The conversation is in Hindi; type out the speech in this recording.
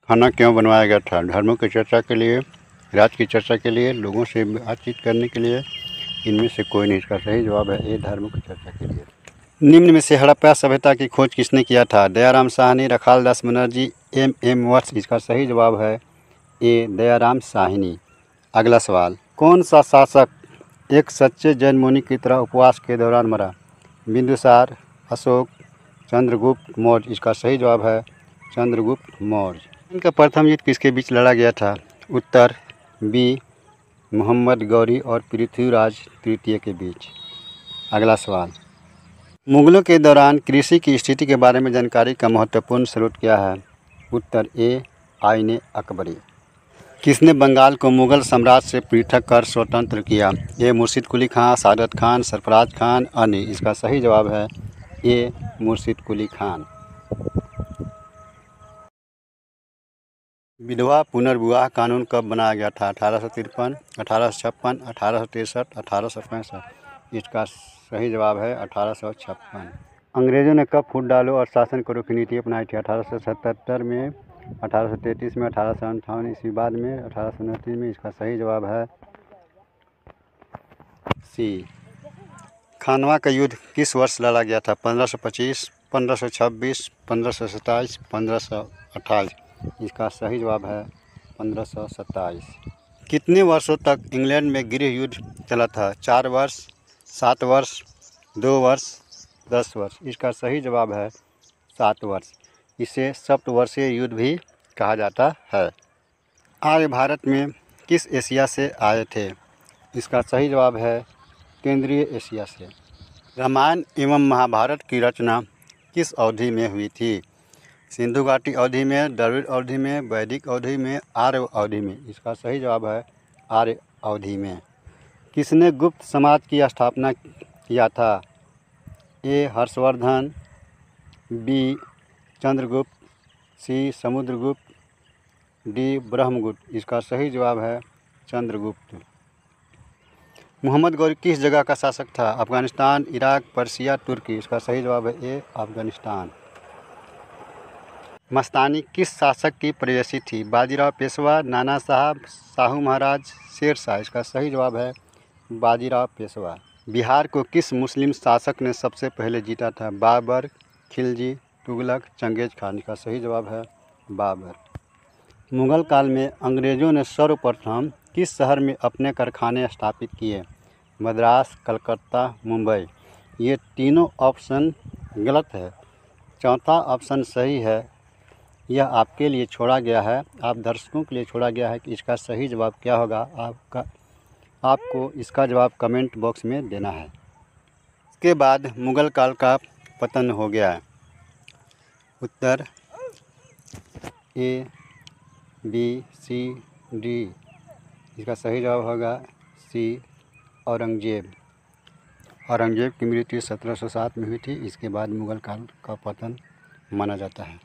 खाना क्यों बनवाया गया था? धर्मों की चर्चा के लिए, राज्य की चर्चा के लिए, लोगों से बातचीत करने के लिए। इनमें से कोई नहीं। इसका सही जवाब है ए, धर्मों की चर्चा के लिए। निम्न में से हड़प्पा सभ्यता की खोज किसने किया था? दयाराम साहनी, रखाल दास बनर्जी, एम वत्स। इसका सही जवाब है ए, दयाराम साहनी। अगला सवाल, कौन सा शासक एक सच्चे जैन मुनि की तरह उपवास के दौरान मरा? बिंदुसार, अशोक, चंद्रगुप्त मौर्य। इसका सही जवाब है चंद्रगुप्त मौर्य। इनका प्रथम युद्ध किसके बीच लड़ा गया था? उत्तर बी, मोहम्मद गौरी और पृथ्वीराज तृतीय के बीच। अगला सवाल, मुगलों के दौरान कृषि की स्थिति के बारे में जानकारी का महत्वपूर्ण स्रोत क्या है? उत्तर ए, आईने अकबरी। किसने बंगाल को मुगल साम्राज्य से पृथक कर स्वतंत्र किया? ए, मुर्शिद कुली खान, सादत खान, सरफराज खान, अनी। इसका सही जवाब है ए, मुर्शिद कुली खान। विधवा पुनर्विवाह कानून कब बनाया गया था? 1853, 1856, 1863, 1865। इसका सही जवाब है 1856। अंग्रेजों ने कब फूट डालो और शासन करो की नीति अपनाई थी? 1877 में, 1833 में, 1858 ईस्वी बाद में, 1829 में। इसका सही जवाब है सी। खानवा का युद्ध किस वर्ष लड़ा गया था? 1525, 1526, 1527, 1528। इसका सही जवाब है 1527। कितने वर्षों तक इंग्लैंड में गृह युद्ध चला था? 4 वर्ष, 7 वर्ष, 2 वर्ष, 10 वर्ष। इसका सही जवाब है 7 वर्ष। इसे सप्तवर्षीय युद्ध भी कहा जाता है। आर्य भारत में किस एशिया से आए थे? इसका सही जवाब है केंद्रीय एशिया से। रामायण एवं महाभारत की रचना किस अवधि में हुई थी? सिंधु घाटी अवधि में, द्रविड़ अवधि में, वैदिक अवधि में, आर्य अवधि में। इसका सही जवाब है आर्य अवधि में। किसने गुप्त समाज की स्थापना किया था? ए, हर्षवर्धन, बी, चंद्रगुप्त, सी, समुद्रगुप्त, डी, ब्रह्मगुप्त। इसका सही जवाब है चंद्रगुप्त। मोहम्मद गौरी किस जगह का शासक था? अफगानिस्तान, इराक, पर्सिया, तुर्की। इसका सही जवाब है ए, अफगानिस्तान। मस्तानी किस शासक की प्रेयसी थी? बाजीराव पेशवा, नाना साहब, शाहू महाराज, शेर शाह। इसका सही जवाब है बाजीराव पेशवा। बिहार को किस मुस्लिम शासक ने सबसे पहले जीता था? Babar, Khilji, Tughlaq, Genghis Khan. इसका सही जवाब है बाबर। मुगल काल में अंग्रेज़ों ने सर्वप्रथम किस शहर में अपने कारखाने स्थापित किए? मद्रास, कलकत्ता, मुंबई। ये तीनों ऑप्शन गलत है। चौथा ऑप्शन सही है। यह आपके लिए छोड़ा गया है, आप दर्शकों के लिए छोड़ा गया है कि इसका सही जवाब क्या होगा। आपको इसका जवाब कमेंट बॉक्स में देना है। इसके बाद मुगल काल का पतन हो गया। उत्तर ए, बी, सी, डी। इसका सही जवाब होगा सी, औरंगजेब। औरंगजेब की मृत्यु 1707 में हुई थी। इसके बाद मुगल काल का पतन माना जाता है।